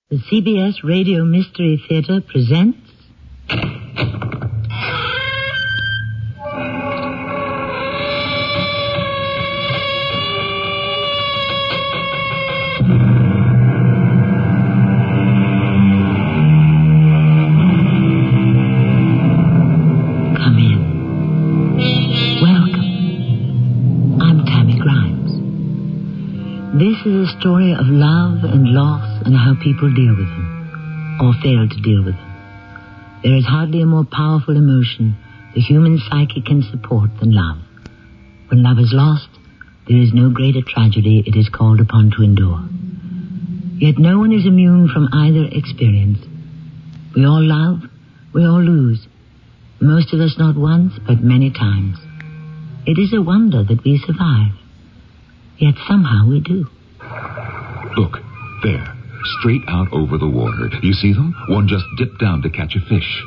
The CBS Radio Mystery Theater presents... Come in. Welcome. I'm Tammy Grimes. This is a story of love and loss and how people deal with them, or fail to deal with them. There is hardly a more powerful emotion the human psyche can support than love. When love is lost, there is no greater tragedy it is called upon to endure. Yet no one is immune from either experience. We all love, we all lose. Most of us not once, but many times. It is a wonder that we survive. Yet somehow we do. Look, there. Straight out over the water. You see them? One just dipped down to catch a fish.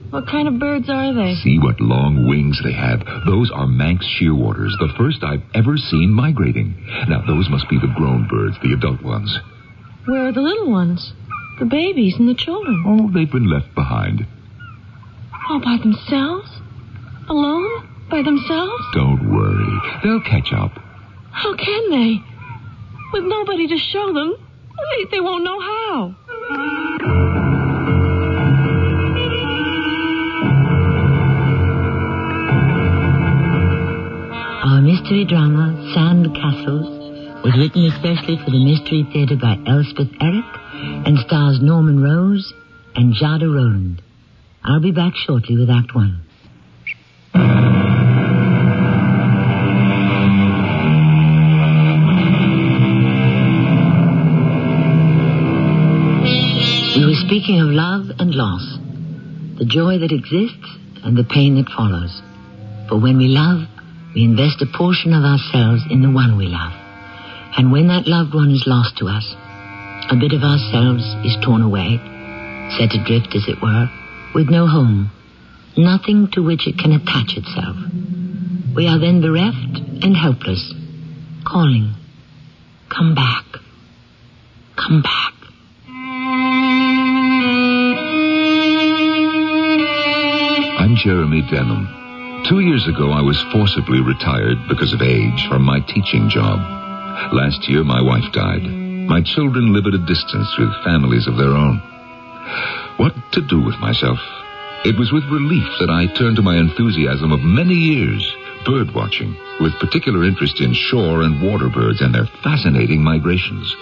What kind of birds are they? See what long wings they have. Those are Manx shearwaters, the first I've ever seen migrating. Now, those must be the grown birds, the adult ones. Where are the little ones? The babies and the children? Oh, they've been left behind. All by themselves? Alone? By themselves? Don't worry. They'll catch up. How can they? With nobody to show them, they won't know how. Our mystery drama, Sand Castles, was written especially for the Mystery Theater by Elspeth Eric and stars Norman Rose and Jada Rowland. I'll be back shortly with Act One. We were speaking of love and loss, the joy that exists and the pain that follows. For when we love, we invest a portion of ourselves in the one we love. And when that loved one is lost to us, a bit of ourselves is torn away, set adrift, as it were, with no home, nothing to which it can attach itself. We are then bereft and helpless, calling, "Come back, come back." I'm Jeremy Denham. 2 years ago, I was forcibly retired because of age from my teaching job. Last year, my wife died. My children live at a distance with families of their own. What to do with myself? It was with relief that I turned to my enthusiasm of many years, bird watching, with particular interest in shore and water birds and their fascinating migrations.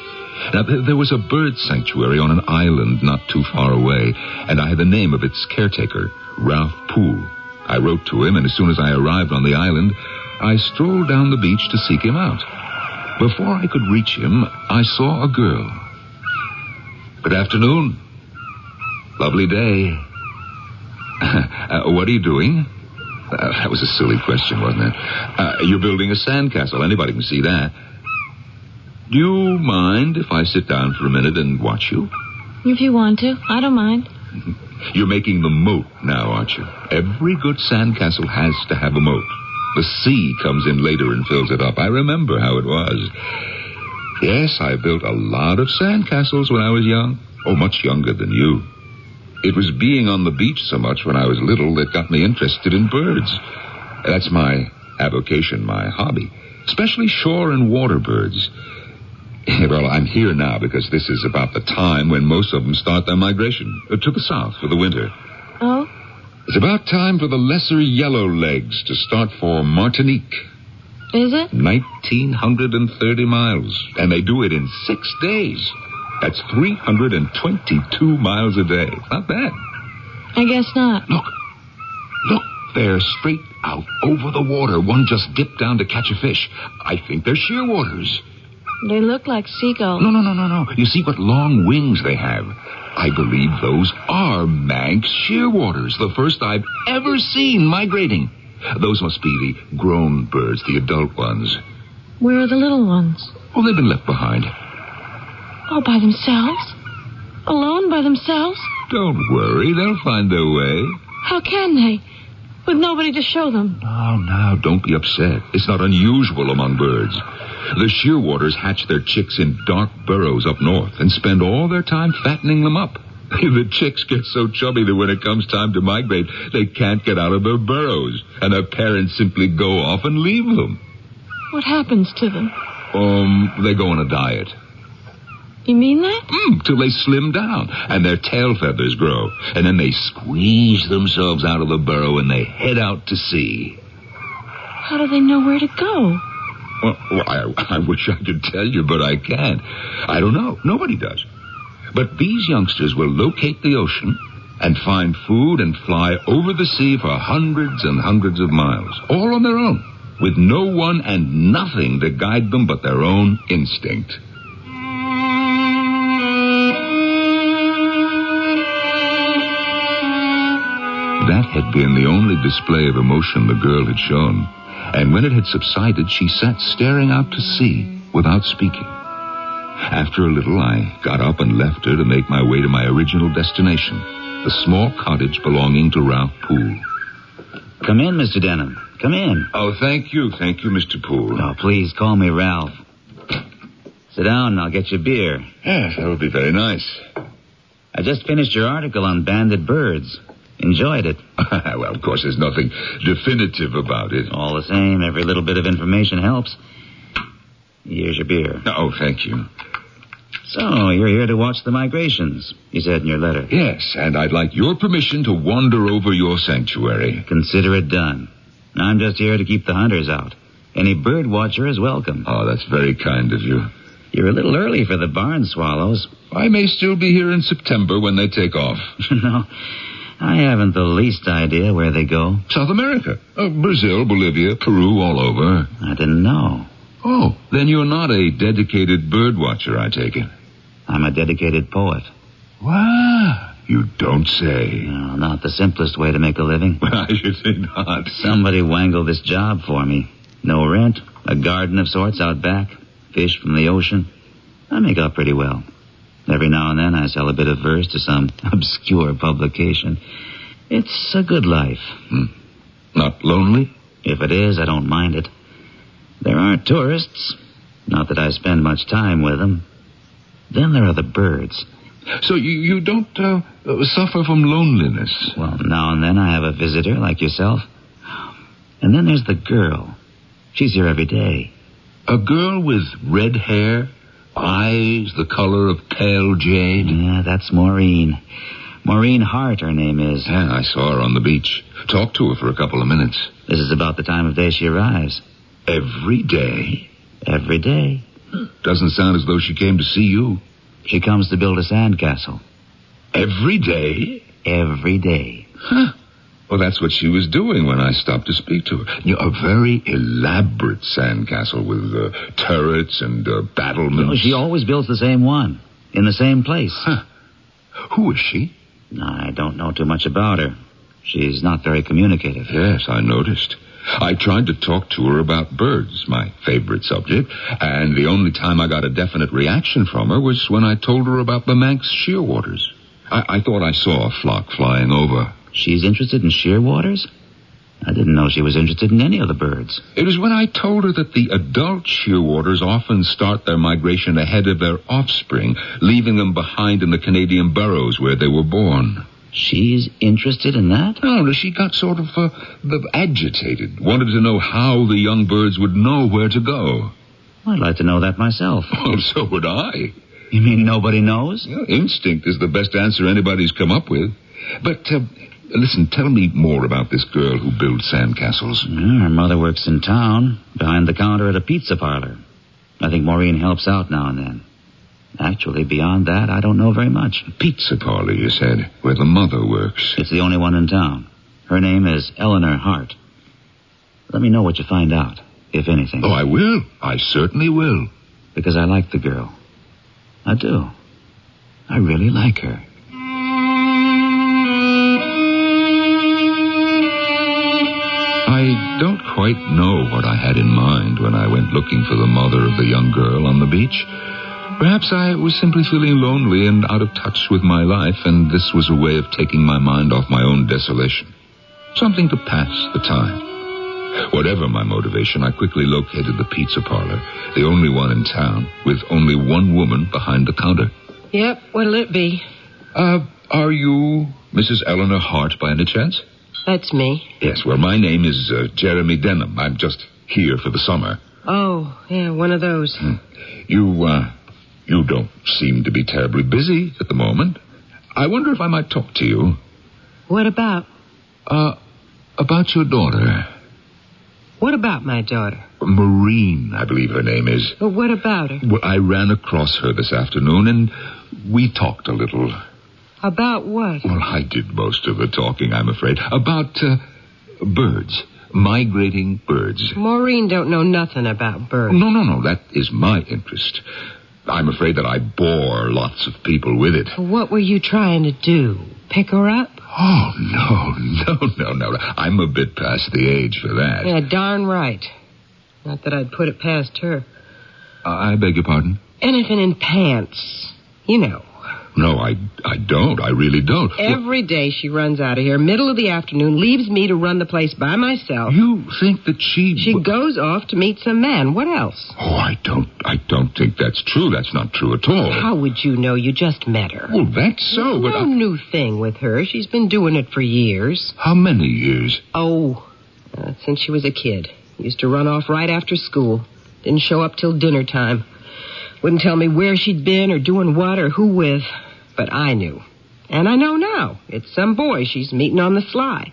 Now, there was a bird sanctuary on an island not too far away, and I had the name of its caretaker, Ralph Poole. I wrote to him, and as soon as I arrived on the island, I strolled down the beach to seek him out. Before I could reach him, I saw a girl. "Good afternoon. Lovely day. What are you doing?" That was a silly question, wasn't it? "You're building a sandcastle. Anybody can see that. Do you mind if I sit down for a minute and watch you?" If you want to, I don't mind. You're making the moat now, aren't you? Every good sandcastle has to have a moat. The sea comes in later and fills it up. I remember how it was. Yes, I built a lot of sandcastles when I was young. Oh, much younger than you. It was being on the beach so much when I was little that got me interested in birds. That's my avocation, my hobby. Especially shore and water birds. Well, I'm here now because this is about the time when most of them start their migration to the south for the winter. Oh? It's about time for the lesser yellowlegs to start for Martinique. Is it? 1,930 miles. And they do it in 6 days. That's 322 miles a day. Not bad. I guess not. Look, they're straight out over the water. One just dipped down to catch a fish. I think they're shearwaters. They look like seagulls. No. You see what long wings they have. I believe those are Manx shearwaters, the first I've ever seen migrating. Those must be the grown birds, the adult ones. Where are the little ones? Oh, they've been left behind. All by themselves? Alone by themselves? Don't worry, they'll find their way. How can they? with nobody to show them. Now, don't be upset. It's not unusual among birds. The shearwaters hatch their chicks in dark burrows up north and spend all their time fattening them up. The chicks get so chubby that when it comes time to migrate, they can't get out of their burrows, and their parents simply go off and leave them. What happens to them? They go on a diet. You mean that? Till they slim down, and their tail feathers grow, and then they squeeze themselves out of the burrow and they head out to sea. How do they know where to go? Well, I wish I could tell you, but I can't. I don't know. Nobody does. But these youngsters will locate the ocean and find food and fly over the sea for hundreds and hundreds of miles, all on their own, with no one and nothing to guide them but their own instinct. That had been the only display of emotion the girl had shown, and when it had subsided, she sat staring out to sea without speaking. After a little, I got up and left her to make my way to my original destination, the small cottage belonging to Ralph Poole. Come in, Mr. Denham. Come in. Oh, thank you, Mr. Poole. Oh, please call me Ralph. Sit down and I'll get you beer. Yes, that would be very nice. I just finished your article on banded birds. Enjoyed it. Well, of course, there's nothing definitive about it. All the same, every little bit of information helps. Here's your beer. Oh, thank you. So, you're here to watch the migrations, you said in your letter. Yes, and I'd like your permission to wander over your sanctuary. Consider it done. I'm just here to keep the hunters out. Any bird watcher is welcome. Oh, that's very kind of you. You're a little early for the barn swallows. I may still be here in September when they take off. No, I haven't the least idea where they go. South America. Brazil, Bolivia, Peru, all over. I didn't know. Oh, then you're not a dedicated bird watcher, I take it. I'm a dedicated poet. Wow, you don't say. No, not the simplest way to make a living. I should think not. Somebody wangled this job for me. No rent, a garden of sorts out back, fish from the ocean. I make out pretty well. Every now and then I sell a bit of verse to some obscure publication. It's a good life. Not lonely? If it is, I don't mind it. There aren't tourists. Not that I spend much time with them. Then there are the birds. So you don't suffer from loneliness? Well, now and then I have a visitor like yourself. And then there's the girl. She's here every day. A girl with red hair, eyes the color of pale jade? Yeah, that's Maureen. Maureen Hart, her name is. Yeah, I saw her on the beach. Talked to her for a couple of minutes. This is about the time of day she arrives. Every day? Every day. Doesn't sound as though she came to see you. She comes to build a sandcastle. Every day? Every day. Huh. Well, that's what she was doing when I stopped to speak to her. You know, a very elaborate sandcastle with turrets and battlements. No, she always builds the same one, in the same place. Huh. Who is she? I don't know too much about her. She's not very communicative. Yes, I noticed. I tried to talk to her about birds, my favorite subject, and the only time I got a definite reaction from her was when I told her about the Manx shearwaters. I thought I saw a flock flying over. She's interested in shearwaters? I didn't know she was interested in any of the birds. It was when I told her that the adult shearwaters often start their migration ahead of their offspring, leaving them behind in the Canadian burrows where they were born. She's interested in that? No, she got sort of agitated, wanted to know how the young birds would know where to go. I'd like to know that myself. Well, so would I. You mean nobody knows? Yeah, instinct is the best answer anybody's come up with. But, listen, tell me more about this girl who builds sandcastles. Her mother works in town, behind the counter at a pizza parlor. I think Maureen helps out now and then. Actually, beyond that, I don't know very much. Pizza parlor, you said, where the mother works. It's the only one in town. Her name is Eleanor Hart. Let me know what you find out, if anything. Oh, I will. I certainly will. Because I like the girl. I do. I really like her. I don't quite know what I had in mind when I went looking for the mother of the young girl on the beach. Perhaps I was simply feeling lonely and out of touch with my life, and this was a way of taking my mind off my own desolation. something to pass the time. Whatever my motivation, I quickly located the pizza parlor, the only one in town, with only one woman behind the counter. Yep, what'll it be? Are you Mrs. Eleanor Hart by any chance? That's me. Yes, well, my name is Jeremy Denham. I'm just here for the summer. Oh, yeah, one of those. You don't seem to be terribly busy at the moment. I wonder if I might talk to you. What about? About your daughter. What about my daughter? Maureen, I believe her name is. Well, what about her? Well, I ran across her this afternoon, and we talked a little. About what? Well, I did most of the talking, I'm afraid. About birds. Migrating birds. Maureen don't know nothing about birds. No. That is my interest. I'm afraid that I bore lots of people with it. What were you trying to do? Pick her up? Oh, no. I'm a bit past the age for that. Yeah, darn right. Not that I'd put it past her. I beg your pardon? Anything in pants. You know. No, I don't. I really don't. Every day she runs out of here, middle of the afternoon, leaves me to run the place by myself. You think that she... She goes off to meet some man. What else? Oh, I don't think that's true. That's not true at all. How would you know? You just met her. Well, that's so, but no new thing with her. She's been doing it for years. How many years? Since she was a kid. Used to run off right after school. Didn't show up till dinner time. Wouldn't tell me where she'd been or doing what or who with. But I knew. And I know now. It's some boy she's meeting on the sly.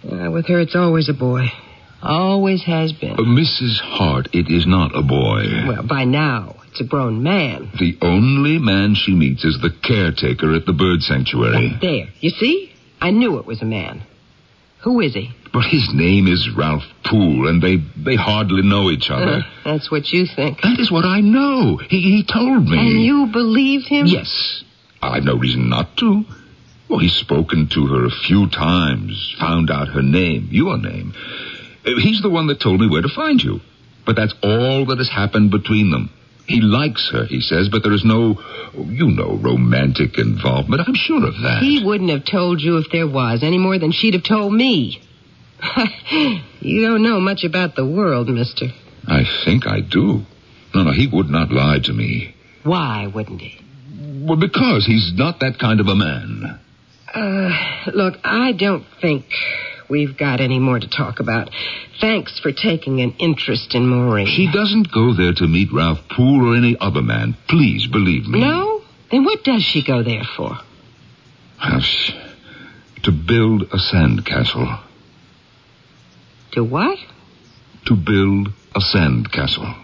With her, it's always a boy. Always has been. Mrs. Hart, it is not a boy. Well, by now, it's a grown man. The only man she meets is the caretaker at the bird sanctuary. There. You see? I knew it was a man. Who is he? But his name is Ralph Poole, and they hardly know each other. That's what you think. That is what I know. He told me. And you believed him? Yes. I've no reason not to. Well, he's spoken to her a few times, found out her name, your name. He's the one that told me where to find you. But that's all that has happened between them. He likes her, he says, but there is no, romantic involvement. I'm sure of that. He wouldn't have told you if there was, any more than she'd have told me. You don't know much about the world, mister. I think I do. No, he would not lie to me. Why wouldn't he? Well, because he's not that kind of a man. Look, I don't think we've got any more to talk about. Thanks for taking an interest in Maureen. She doesn't go there to meet Ralph Poole or any other man. Please believe me. No? Then what does she go there for? To build a sandcastle. To what? To build a sandcastle.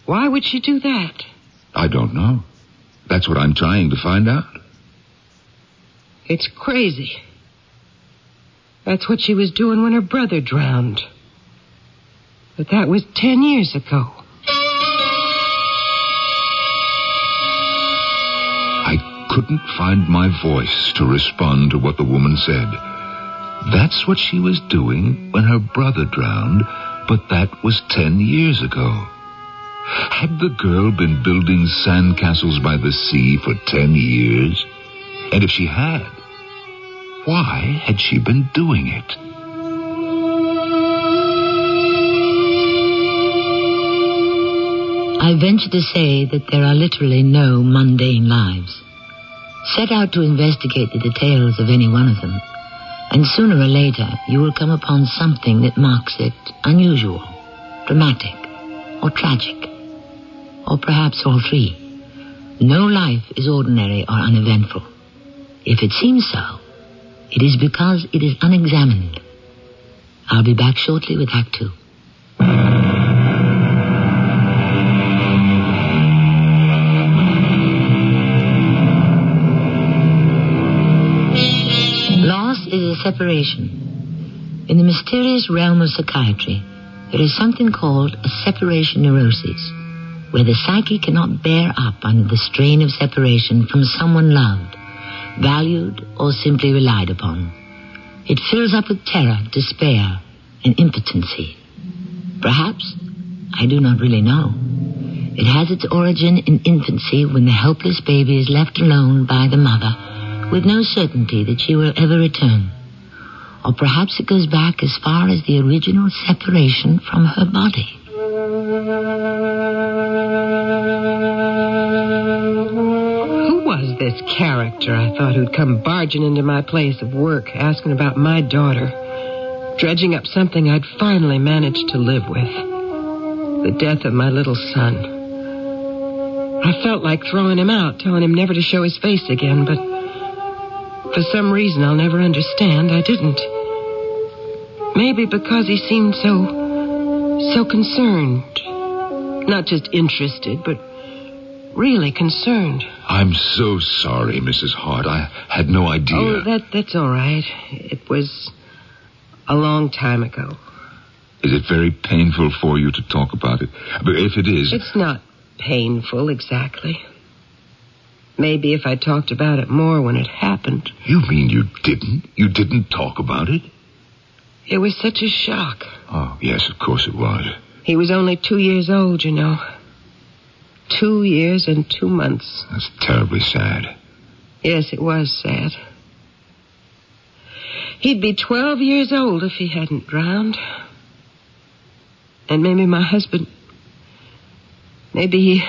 Why would she do that? I don't know. That's what I'm trying to find out. It's crazy. That's what she was doing when her brother drowned. But that was 10 years ago. I couldn't find my voice to respond to what the woman said. That's what she was doing when her brother drowned, but that was 10 years ago. Had the girl been building sandcastles by the sea for 10 years? And if she had, why had she been doing it? I venture to say that there are literally no mundane lives. Set out to investigate the details of any one of them, and sooner or later you will come upon something that marks it unusual, dramatic, or tragic, or perhaps all three. No life is ordinary or uneventful. If it seems so, it is because it is unexamined. I'll be back shortly with Act 2. Loss is a separation. In the mysterious realm of psychiatry, there is something called a separation neurosis, where the psyche cannot bear up under the strain of separation from someone loved, valued, or simply relied upon. It fills up with terror, despair, and impotency. Perhaps, I do not really know. It has its origin in infancy, when the helpless baby is left alone by the mother with no certainty that she will ever return. Or perhaps it goes back as far as the original separation from her body. Who was this character, I thought, who'd come barging into my place of work, asking about my daughter, dredging up something I'd finally managed to live with? The death of my little son. I felt like throwing him out, telling him never to show his face again, but for some reason I'll never understand, I didn't. Maybe because he seemed so concerned. Not just interested, but really concerned. I'm so sorry, Mrs. Hart. I had no idea. Oh, that's all right. It was a long time ago. Is it very painful for you to talk about it? But if it is... It's not painful, exactly. Maybe if I talked about it more when it happened. You mean you didn't? You didn't talk about it? It was such a shock. Oh, yes, of course it was. He was only 2 years old, you know. 2 years and 2 months. That's terribly sad. Yes, it was sad. He'd be 12 years old if he hadn't drowned. And maybe my husband... Maybe he...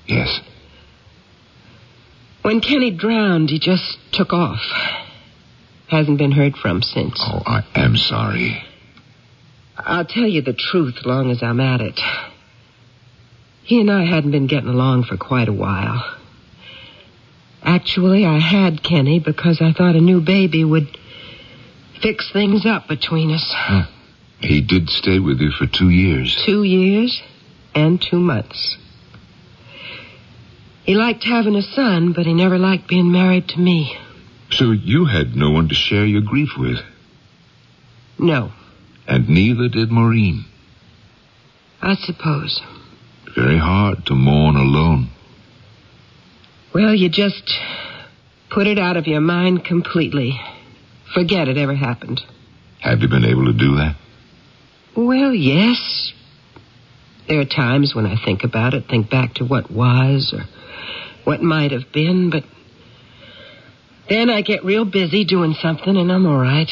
Yes. When Kenny drowned, he just took off. Hasn't been heard from since. Oh, I am sorry. I'll tell you the truth long as I'm at it. He and I hadn't been getting along for quite a while. Actually, I had Kenny because I thought a new baby would fix things up between us. Huh. He did stay with you for 2 years. 2 years and 2 months. He liked having a son, but he never liked being married to me. So you had no one to share your grief with? No. And neither did Maureen? I suppose. Very hard to mourn alone. Well, you just put it out of your mind completely. Forget it ever happened. Have you been able to do that? Well, yes. There are times when I think about it, think back to what was or what might have been, but then I get real busy doing something and I'm all right.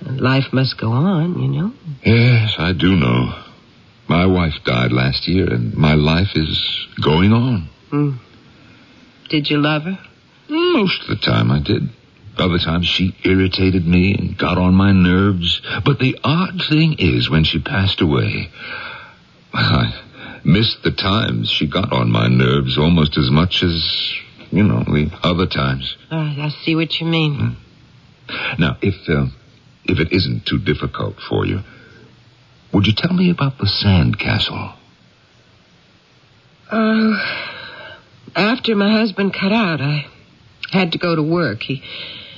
And life must go on, you know. Yes, I do know. My wife died last year and my life is going on. Did you love her? Most of the time I did. Other times she irritated me and got on my nerves. But the odd thing is, when she passed away, I missed the times she got on my nerves almost as much as, the other times. I see what you mean. Now, if it isn't too difficult for you, would you tell me about the sand castle? After my husband cut out, I had to go to work. He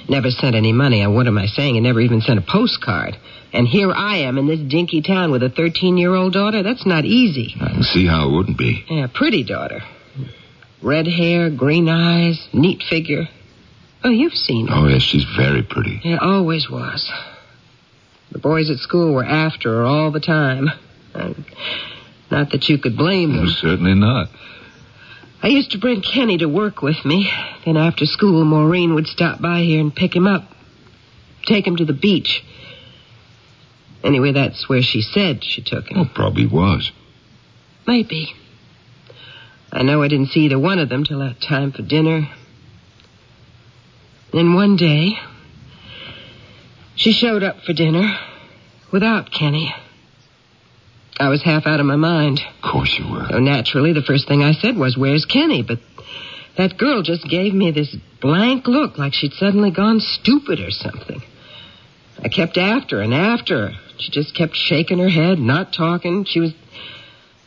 never sent any money. What am I saying? He never even sent a postcard. And here I am in this dinky town with a 13-year-old daughter. That's not easy. I can see how it wouldn't be. Yeah, pretty daughter. Red hair, green eyes, neat figure. Oh, you've seen her. Oh, yes, she's very pretty. Yeah, always was. The boys at school were after her all the time. Not that you could blame them. Certainly not. I used to bring Kenny to work with me. Then after school, Maureen would stop by here and pick him up. Take him to the beach. Anyway, that's where she said she took him. Oh, probably was. Maybe. I know I didn't see either one of them till that time for dinner. Then one day, she showed up for dinner without Kenny. I was half out of my mind. Of course you were. So naturally, the first thing I said was, "Where's Kenny?" But that girl just gave me this blank look like she'd suddenly gone stupid or something. I kept after and after her. She just kept shaking her head, not talking. She was,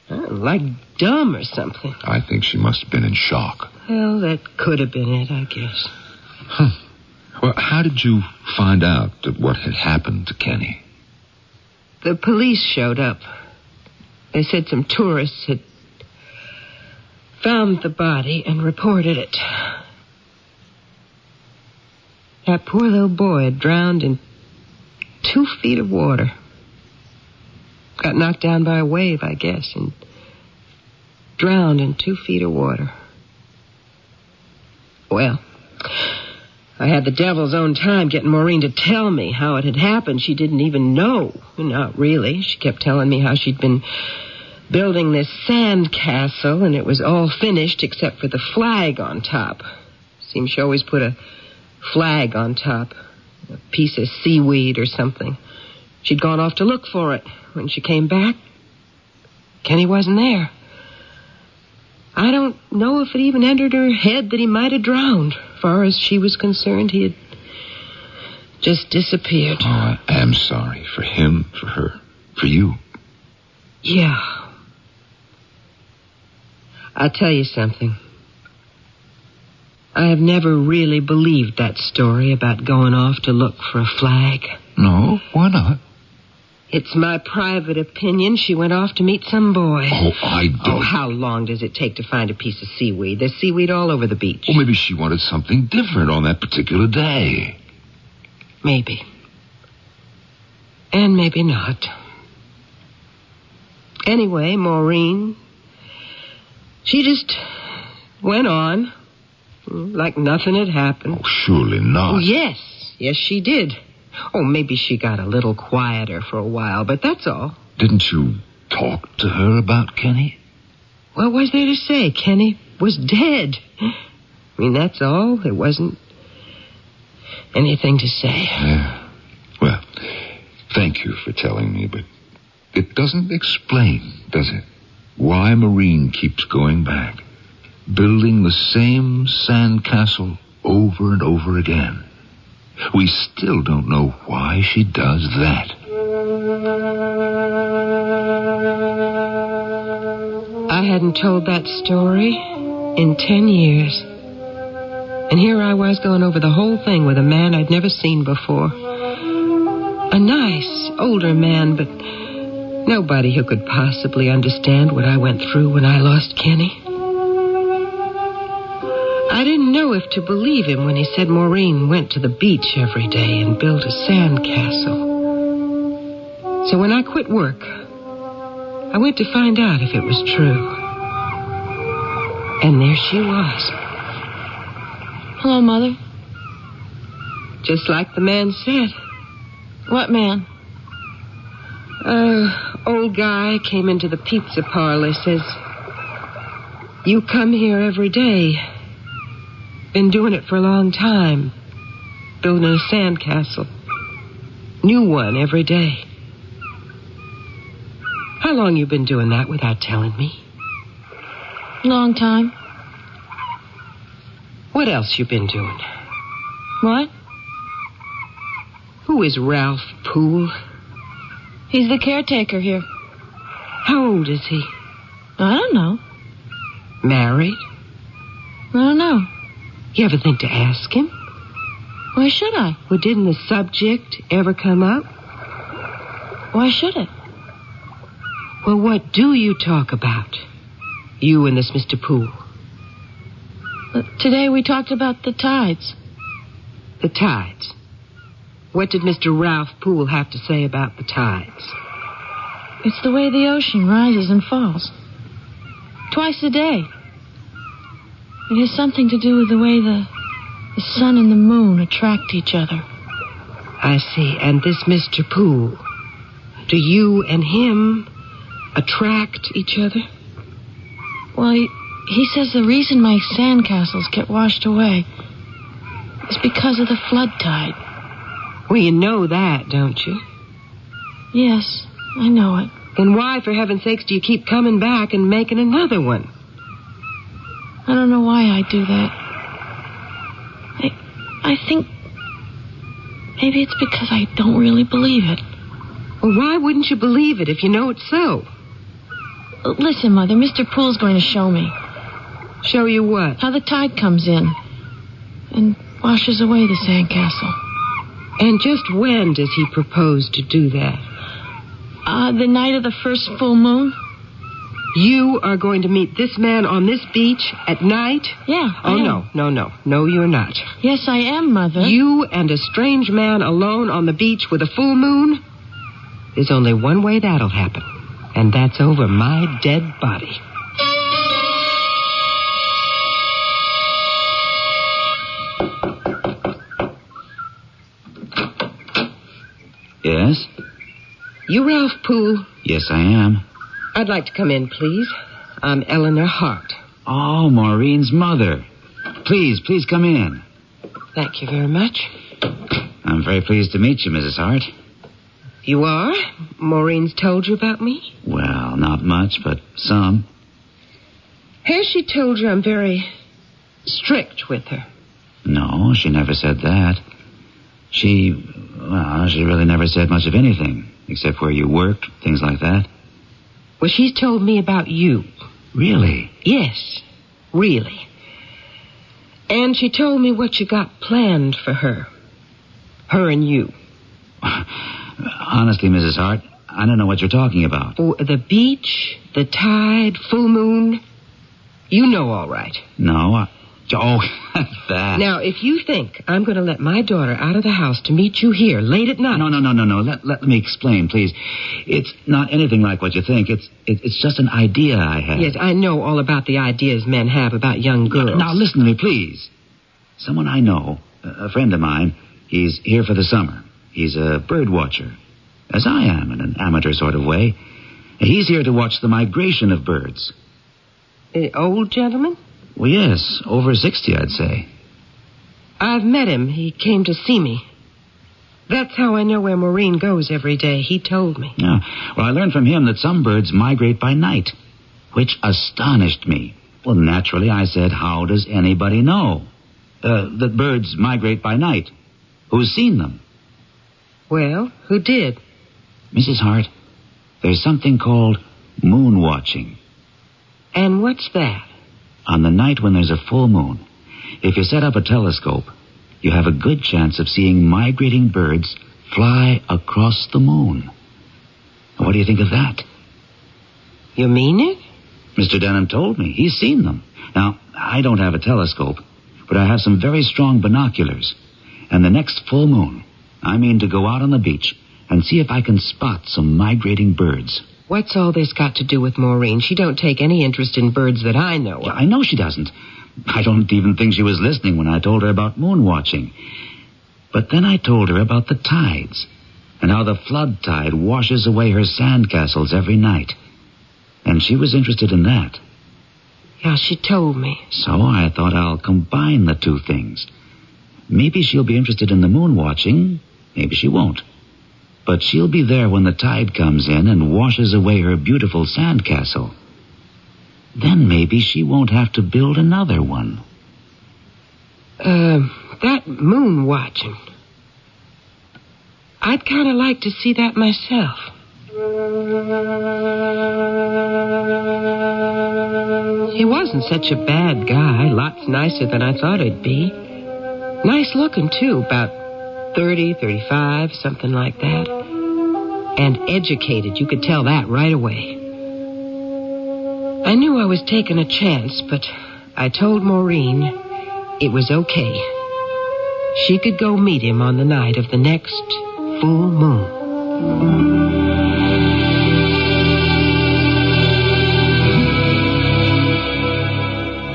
like dumb or something. I think she must have been in shock. Well, that could have been it, I guess. Huh. Well, how did you find out that what had happened to Kenny? The police showed up. They said some tourists had found the body and reported it. That poor little boy had drowned in 2 feet of water. Got knocked down by a wave, I guess, and drowned in 2 feet of water. Well, I had the devil's own time getting Maureen to tell me how it had happened. She didn't even know. Not really. She kept telling me how she'd been building this sand castle, and it was all finished except for the flag on top. Seems she always put a flag on top, a piece of seaweed or something. She'd gone off to look for it. When she came back, Kenny wasn't there. I don't know if it even entered her head that he might have drowned. As far as she was concerned, he had just disappeared. Oh, I am sorry for him, for her, for you. Yeah. I'll tell you something. I have never really believed that story about going off to look for a flag. No, why not? It's my private opinion she went off to meet some boy. Oh, I don't. Oh, how long does it take to find a piece of seaweed? There's seaweed all over the beach. Well, maybe she wanted something different on that particular day. Maybe. And maybe not. Anyway, Maureen, she just went on like nothing had happened. Oh, surely not. Oh, yes. Yes, she did. Oh, maybe she got a little quieter for a while, but that's all. Didn't you talk to her about Kenny? What was there to say? Kenny was dead. I mean, that's all. There wasn't anything to say. Yeah. Well, thank you for telling me, but it doesn't explain, does it? Why Maureen keeps going back, building the same sandcastle over and over again. We still don't know why she does that. I hadn't told that story in 10 years. And here I was going over the whole thing with a man I'd never seen before. A nice, older man, but nobody who could possibly understand what I went through when I lost Kenny. I didn't know if to believe him when he said Maureen went to the beach every day and built a sandcastle. So when I quit work, I went to find out if it was true. And there she was. Hello, Mother. Just like the man said. What man? Old guy came into the pizza parlor, says, "You come here every day. Been doing it for a long time. Building a sandcastle. New one every day. How long you been doing that without telling me?" Long time. What else you been doing? What? Who is Ralph Poole? He's the caretaker here. How old is he? I don't know. Married? I don't know. You ever think to ask him? Why should I? Well, didn't the subject ever come up? Why should it? Well, what do you talk about? You and this Mr. Poole. Today we talked about the tides. The tides? What did Mr. Ralph Poole have to say about the tides? It's the way the ocean rises and falls. Twice a day. It has something to do with the way the sun and the moon attract each other. I see. And this Mr. Poole, do you and him attract each other? Well, he says the reason my sandcastles get washed away is because of the flood tide. Well, you know that, don't you? Yes, I know it. Then why, for heaven's sakes, do you keep coming back and making another one? I don't know why I do that. I think maybe it's because I don't really believe it. Well, why wouldn't you believe it if you know it's so? Listen, Mother, Mr. Poole's going to show me. Show you what? How the tide comes in and washes away the sandcastle. And just when does he propose to do that? The night of the first full moon. You are going to meet this man on this beach at night? Yeah, Oh, I am. no. No, you're not. Yes, I am, Mother. You and a strange man alone on the beach with a full moon? There's only one way that'll happen, and that's over my dead body. You Ralph Poole? Yes, I am. I'd like to come in, please. I'm Eleanor Hart. Oh, Maureen's mother. Please come in. Thank you very much. I'm very pleased to meet you, Mrs. Hart. You are? Maureen's told you about me? Well, not much, but some. Has she told you I'm very strict with her? No, she never said that. She really never said much of anything, except where you worked, things like that. Well, she's told me about you. Really? Yes, really. And she told me what you got planned for her. Her and you. Honestly, Mrs. Hart, I don't know what you're talking about. Oh, the beach, the tide, full moon. You know all right. No, that. Now, if you think I'm going to let my daughter out of the house to meet you here late at night... No. Let me explain, please. It's not anything like what you think. It's just an idea I have. Yes, I know all about the ideas men have about young girls. Now, listen to me, please. Someone I know, a friend of mine, he's here for the summer. He's a bird watcher, as I am, in an amateur sort of way. He's here to watch the migration of birds. Old gentleman? Well, yes, over 60, I'd say. I've met him. He came to see me. That's how I know where Maureen goes every day. He told me. Yeah. Well, I learned from him that some birds migrate by night, which astonished me. Well, naturally, I said, how does anybody know that birds migrate by night? Who's seen them? Well, who did? Mrs. Hart, there's something called moon watching. And what's that? On the night when there's a full moon, if you set up a telescope, you have a good chance of seeing migrating birds fly across the moon. What do you think of that? You mean it? Mr. Denham told me. He's seen them. Now, I don't have a telescope, but I have some very strong binoculars. And the next full moon, I mean to go out on the beach and see if I can spot some migrating birds. What's all this got to do with Maureen? She don't take any interest in birds that I know of. Yeah, I know she doesn't. I don't even think she was listening when I told her about moon watching. But then I told her about the tides and how the flood tide washes away her sandcastles every night. And she was interested in that. Yeah, she told me. So I thought I'll combine the two things. Maybe she'll be interested in the moon watching. Maybe she won't. But she'll be there when the tide comes in and washes away her beautiful sandcastle. Then maybe she won't have to build another one. That moon watching. I'd kind of like to see that myself. He wasn't such a bad guy. Lots nicer than I thought he'd be. Nice looking, too. About 30, 35, something like that. And educated. You could tell that right away. I knew I was taking a chance, but I told Maureen it was okay. She could go meet him on the night of the next full moon.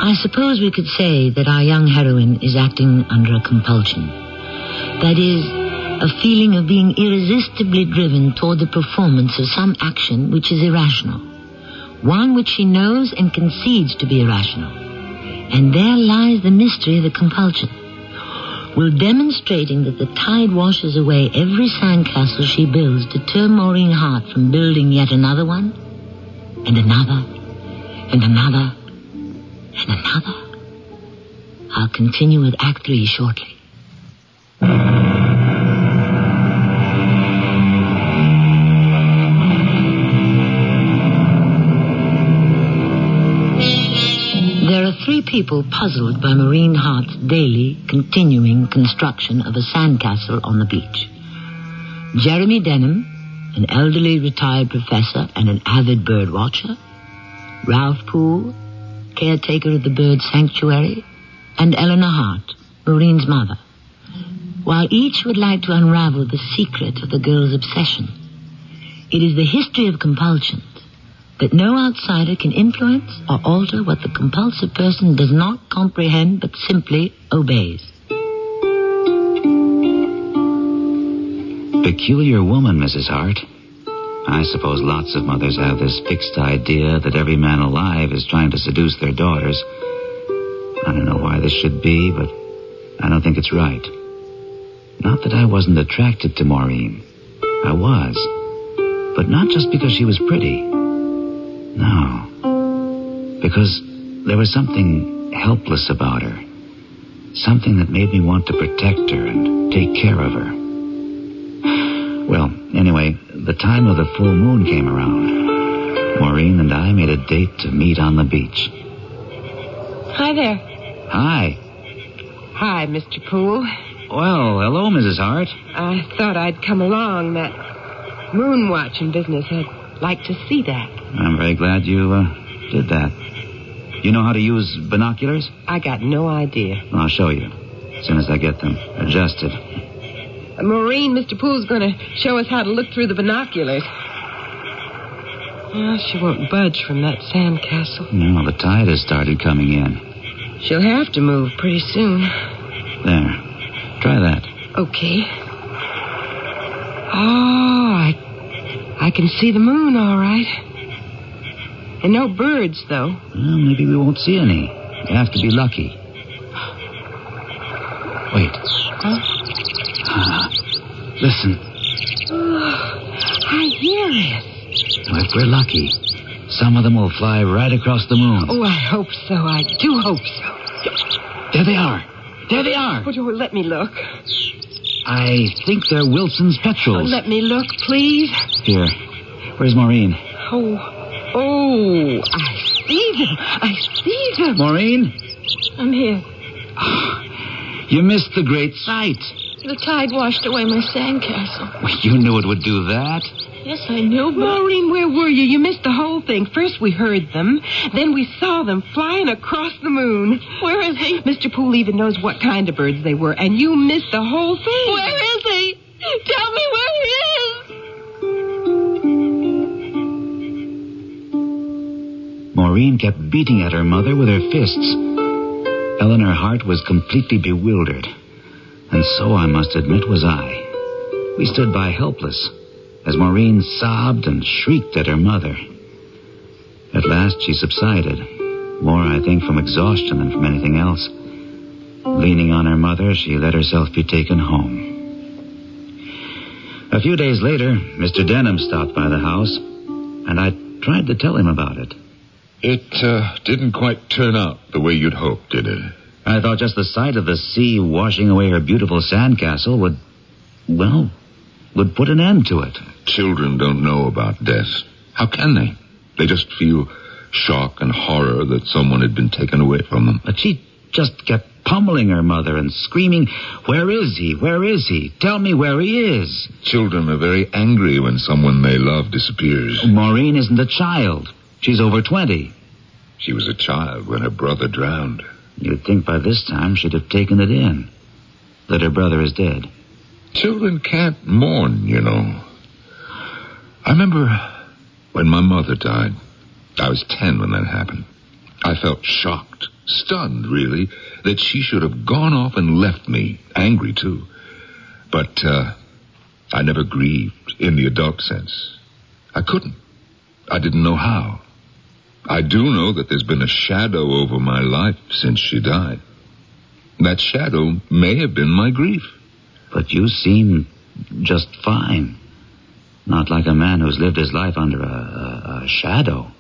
I suppose we could say that our young heroine is acting under a compulsion. That is, a feeling of being irresistibly driven toward the performance of some action which is irrational, one which she knows and concedes to be irrational. And there lies the mystery of the compulsion. Will demonstrating that the tide washes away every sandcastle she builds deter Maureen Hart from building yet another one, and another, and another, and another? I'll continue with Act 3 shortly. There are three people puzzled by Maureen Hart's daily, continuing construction of a sandcastle on the beach. Jeremy Denham, an elderly retired professor and an avid bird watcher. Ralph Poole, caretaker of the bird sanctuary. And Eleanor Hart, Maureen's mother. While each would like to unravel the secret of the girl's obsession, it is the history of compulsions that no outsider can influence or alter what the compulsive person does not comprehend but simply obeys. Peculiar woman, Mrs. Hart. I suppose lots of mothers have this fixed idea that every man alive is trying to seduce their daughters. I don't know why this should be, but I don't think it's right. Not that I wasn't attracted to Maureen. I was. But not just because she was pretty. No. Because there was something helpless about her. Something that made me want to protect her and take care of her. Well, anyway, the time of the full moon came around. Maureen and I made a date to meet on the beach. Hi there. Hi. Hi, Mr. Poole. Well, hello, Mrs. Hart. I thought I'd come along. That moon watching business. I'd like to see that. I'm very glad you did that. You know how to use binoculars? I got no idea. I'll show you as soon as I get them adjusted. Maureen, Mr. Poole's going to show us how to look through the binoculars. Well, she won't budge from that sandcastle. No, the tide has started coming in. She'll have to move pretty soon. There. Try that. Okay. Oh, I can see the moon all right. And no birds, though. Well, maybe we won't see any. You have to be lucky. Wait. Huh? Listen. Oh, I hear it. Well, if we're lucky, some of them will fly right across the moon. Oh, I hope so. I do hope so. There they are. There they are. Oh, let me look. I think they're Wilson's Oh, petrels. let me look, please. Here. Where's Maureen? Oh, I see them. I see them. Maureen? I'm here. You missed the great sight. The tide washed away my sandcastle. Well, you knew it would do that. Yes, I knew, but... Maureen, where were you? You missed the whole thing. First we heard them, then we saw them flying across the moon. Where is he? Mr. Poole even knows what kind of birds they were, and you missed the whole thing. Where is he? Tell me where he is. Maureen kept beating at her mother with her fists. Eleanor Hart was completely bewildered. And so, I must admit, was I. We stood by helpless as Maureen sobbed and shrieked at her mother. At last, she subsided. More, I think, from exhaustion than from anything else. Leaning on her mother, she let herself be taken home. A few days later, Mr. Denham stopped by the house, and I tried to tell him about it. It didn't quite turn out the way you'd hoped, did it? I thought just the sight of the sea washing away her beautiful sandcastle would put an end to it. Children don't know about death. How can they? They just feel shock and horror that someone had been taken away from them. But she just kept pummeling her mother and screaming, "Where is he? Where is he? Tell me where he is." Children are very angry when someone they love disappears. Maureen isn't a child. She's over 20. She was a child when her brother drowned. You'd think by this time she'd have taken it in, that her brother is dead. Children can't mourn, you know. I remember when my mother died. I was 10 when that happened. I felt shocked, stunned, really, that she should have gone off and left me, angry, too. But I never grieved in the adult sense. I couldn't. I didn't know how. I do know that there's been a shadow over my life since she died. That shadow may have been my grief. But you seem just fine. Not like a man who's lived his life under a shadow.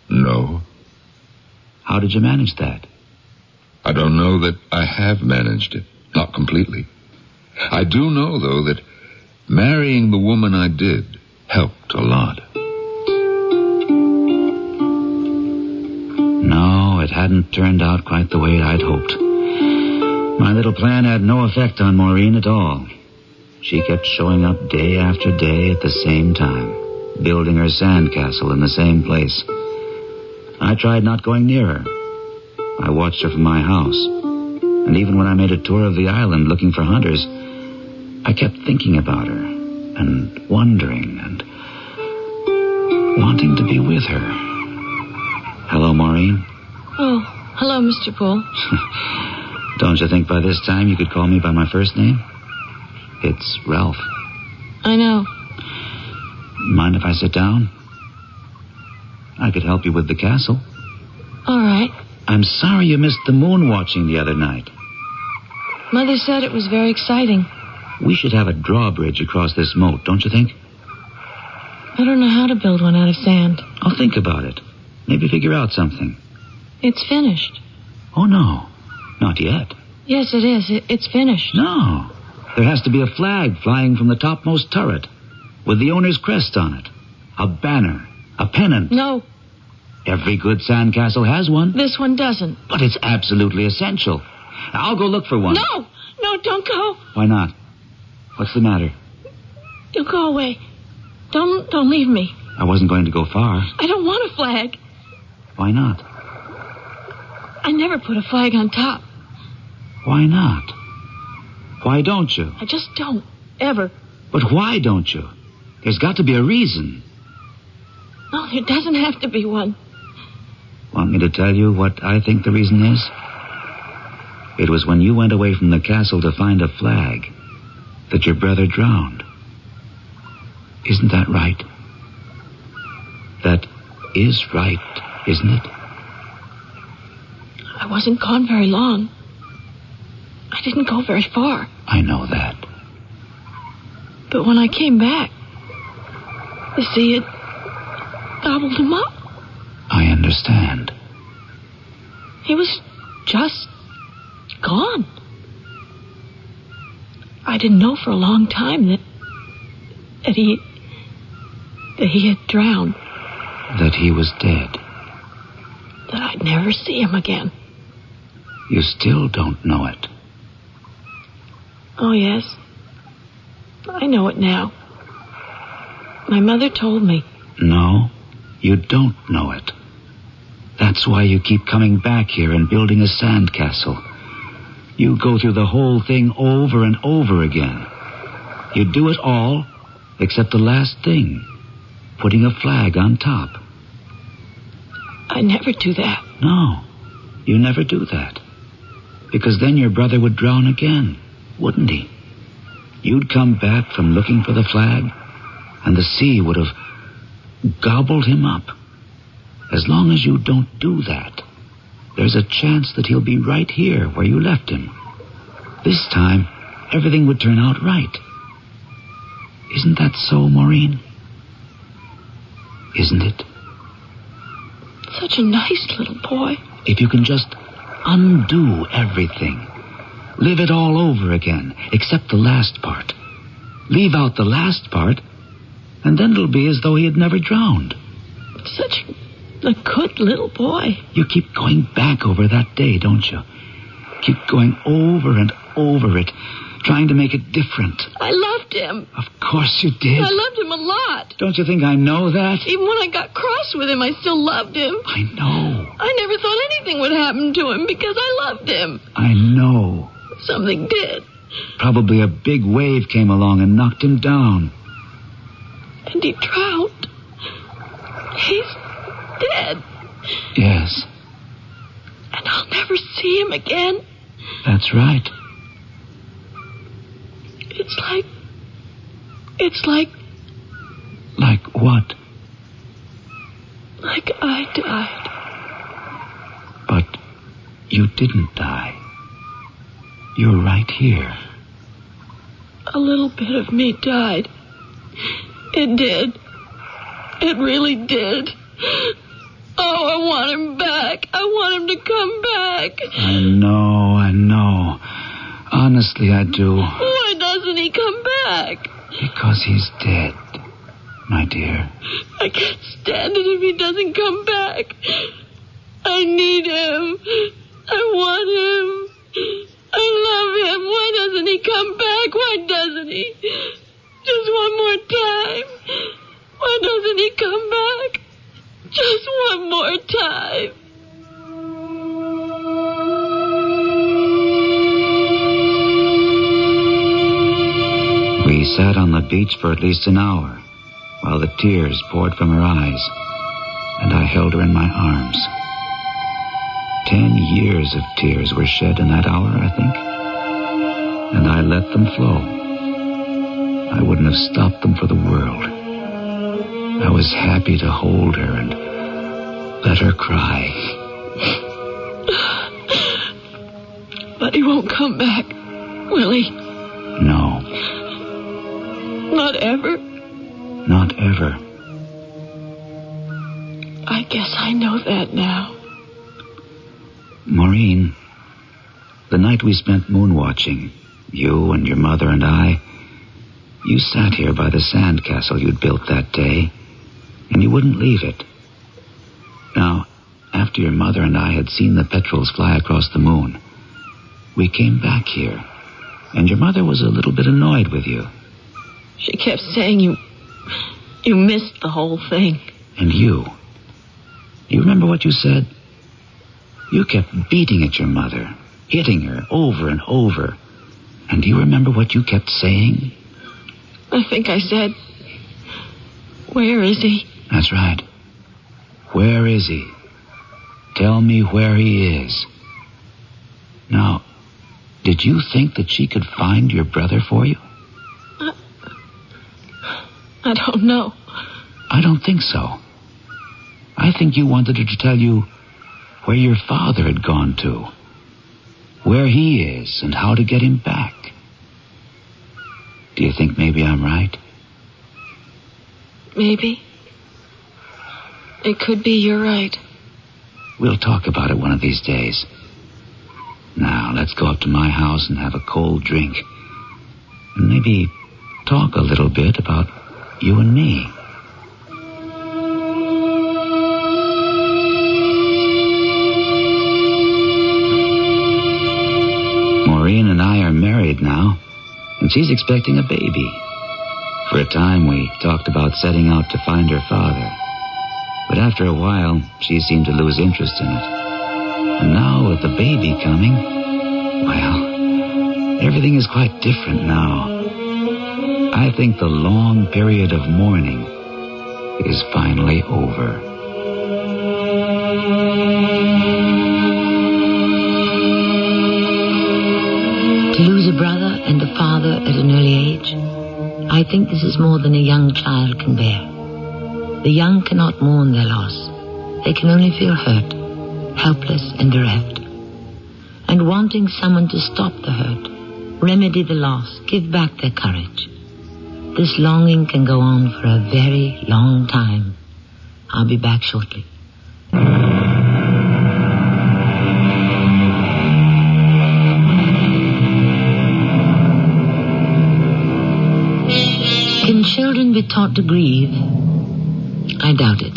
No. How did you manage that? I don't know that I have managed it. Not completely. I do know, though, that marrying the woman I did helped a lot. No, it hadn't turned out quite the way I'd hoped. My little plan had no effect on Maureen at all. She kept showing up day after day at the same time, building her sandcastle in the same place. I tried not going near her. I watched her from my house. And even when I made a tour of the island looking for hunters, I kept thinking about her and wondering and wanting to be with her. Hello, Maureen. Oh, hello, Mr. Poole. Don't you think by this time you could call me by my first name? It's Ralph. I know. Mind if I sit down? I could help you with the castle. All right. I'm sorry you missed the moon watching the other night. Mother said it was very exciting. We should have a drawbridge across this moat, don't you think? I don't know how to build one out of sand. I'll think about it. Maybe figure out something. It's finished. Oh, no. Not yet. Yes, it is. It's finished. No. There has to be a flag flying from the topmost turret with the owner's crest on it. A banner. A pennant. No. Every good sandcastle has one. This one doesn't. But it's absolutely essential. I'll go look for one. No! No, don't go. Why not? What's the matter? You go away. Don't leave me. I wasn't going to go far. I don't want a flag. Why not? I never put a flag on top. Why not? Why don't you? I just don't. Ever. But why don't you? There's got to be a reason. No, there doesn't have to be one. Want me to tell you what I think the reason is? It was when you went away from the castle to find a flag that your brother drowned. Isn't that right? That is right, isn't it? I wasn't gone very long. I didn't go very far. I know that. But when I came back, the sea had gobbled him up. I understand. He was just gone. I didn't know for a long time that he had drowned. That he was dead. That I'd never see him again. You still don't know it. Oh, yes. I know it now. My mother told me. No, you don't know it. That's why you keep coming back here and building a sandcastle. You go through the whole thing over and over again. You do it all except the last thing, putting a flag on top. I never do that. No, you never do that. Because then your brother would drown again, wouldn't he? You'd come back from looking for the flag, and the sea would have gobbled him up. As long as you don't do that, there's a chance that he'll be right here where you left him. This time, everything would turn out right. Isn't that so, Maureen? Isn't it? Such a nice little boy. If you can just undo everything, live it all over again, except the last part. Leave out the last part, and then it'll be as though he had never drowned. Such a good little boy. You keep going back over that day, don't you? Keep going over and over it, trying to make it different. I loved him. Of course you did. I loved him a lot. Don't you think I know that? Even when I got cross with him, I still loved him. I know. I never thought anything would happen to him because I loved him. I know. Something did. Probably a big wave came along and knocked him down. And he drowned. He's dead. Yes. And I'll never see him again. That's right. It's like... Like what? Like I died. But you didn't die. You're right here. A little bit of me died. It did. It really did. Oh, I want him back. I want him to come back. I know. Honestly, I do. Why doesn't he come back? Because he's dead, my dear. I can't stand it if he doesn't come back. I need him. I want him. I love him. Why doesn't he come back? Why doesn't he? Just one more time. Why doesn't he come back? Just one more time. We sat on the beach for at least an hour, while the tears poured from her eyes, and I held her in my arms. 10 years of tears were shed in that hour, I think, and I let them flow. I wouldn't have stopped them for the world. I was happy to hold her and let her cry. But he won't come back, will he? No. Not ever? Not ever. I guess I know that now. Maureen, the night we spent moon watching, you and your mother and I, you sat here by the sand castle you'd built that day, and you wouldn't leave it. Now, after your mother and I had seen the petrels fly across the moon, we came back here, and your mother was a little bit annoyed with you. She kept saying you missed the whole thing. And you? Do you remember what you said? You kept beating at your mother, hitting her over and over. And do you remember what you kept saying? I think I said, "Where is he?" That's right. Where is he? Tell me where he is. Now, did you think that she could find your brother for you? I don't know. I don't think so. I think you wanted her to tell you where your father had gone to, where he is, and how to get him back. Do you think maybe I'm right? Maybe. It could be you're right. We'll talk about it one of these days. Now, let's go up to my house and have a cold drink. And maybe talk a little bit about you and me. Maureen and I are married now, and she's expecting a baby. For a time, we talked about setting out to find her father. But after a while, she seemed to lose interest in it. And now, with the baby coming, well, everything is quite different now. I think the long period of mourning is finally over. To lose a brother and a father at an early age, I think this is more than a young child can bear. The young cannot mourn their loss. They can only feel hurt, helpless and bereft, and wanting someone to stop the hurt, remedy the loss, give back their courage. This longing can go on for a very long time. I'll be back shortly. Can children be taught to grieve? I doubt it.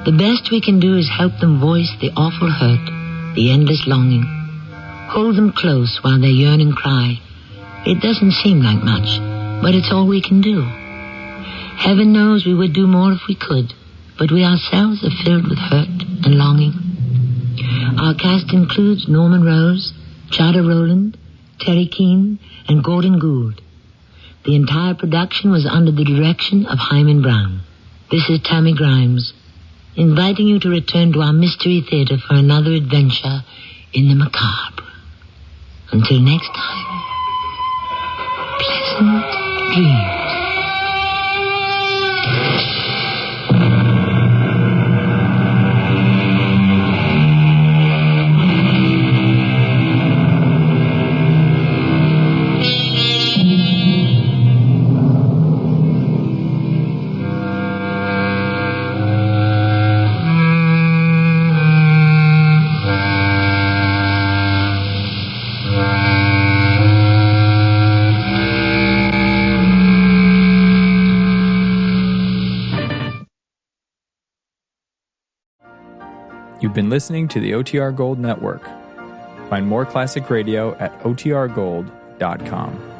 The best we can do is help them voice the awful hurt, the endless longing. Hold them close while they yearn and cry. It doesn't seem like much, but it's all we can do. Heaven knows we would do more if we could, but we ourselves are filled with hurt and longing. Our cast includes Norman Rose, Chada Rowland, Terry Keane, and Gordon Gould. The entire production was under the direction of Hyman Brown. This is Tammy Grimes, inviting you to return to our Mystery Theater for another adventure in the macabre. Until next time, pleasant dreams. You've been listening to the OTR Gold Network. Find more classic radio at otrgold.com.